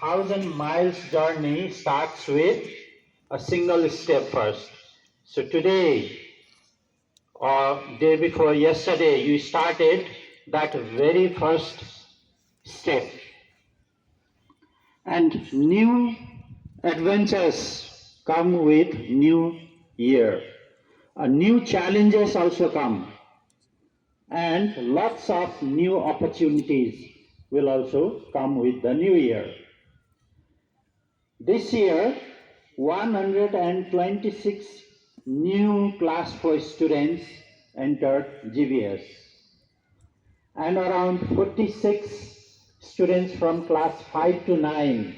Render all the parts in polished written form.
1,000 miles journey starts with a single step first. So today or day before yesterday, you started that very first step. And new adventures come with new year. New challenges also come. And lots of new opportunities will also come with the new year. This year, 126 new class 4 students entered GBS, and around 46 students from class 5 to 9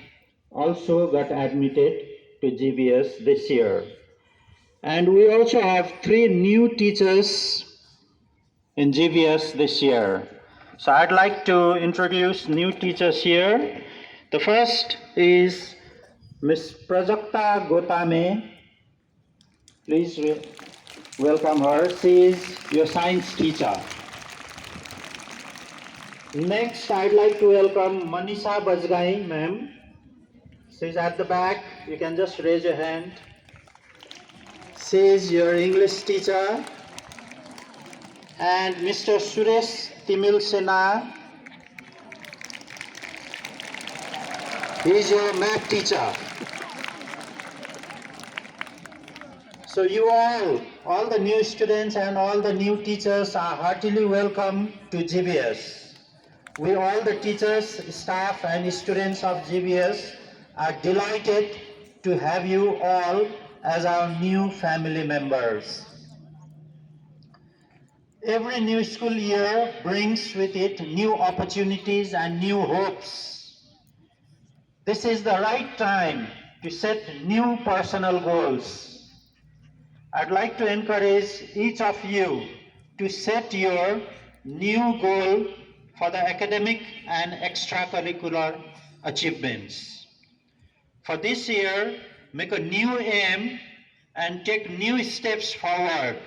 also got admitted to GBS this year. And we also have 3 new teachers in GBS this year. So I'd like to introduce new teachers here. The first is Ms. Prajakta Gotame. Please welcome her. She is your science teacher. Next, I'd like to welcome Manisha Bajgai, ma'am. She's at the back. You can just raise your hand. She is your English teacher. And Mr. Suresh Timil Sena. He is your math teacher. So you all the new students and all the new teachers are heartily welcome to GBS. We all the teachers, staff and students of GBS are delighted to have you all as our new family members. Every new school year brings with it new opportunities and new hopes. This is the right time to set new personal goals. I'd like to encourage each of you to set your new goal for the academic and extracurricular achievements. For this year, make a new aim and take new steps forward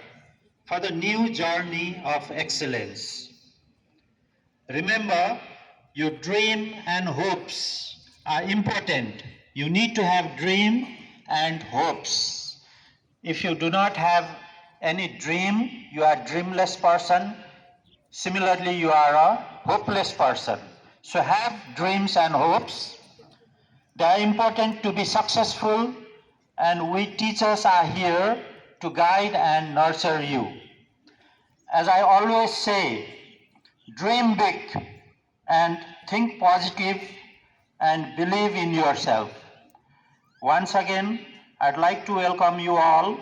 for the new journey of excellence. Remember, your dream and hopes are important. You need to have dream and hopes. If you do not have any dream, you are a dreamless person. Similarly, you are a hopeless person. So have dreams and hopes. They are important to be successful, and we teachers are here to guide and nurture you. As I always say, dream big and think positive and believe in yourself. Once again, I'd like to welcome you all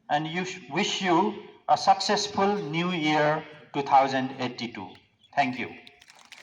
and wish you a successful New Year 2082. Thank you.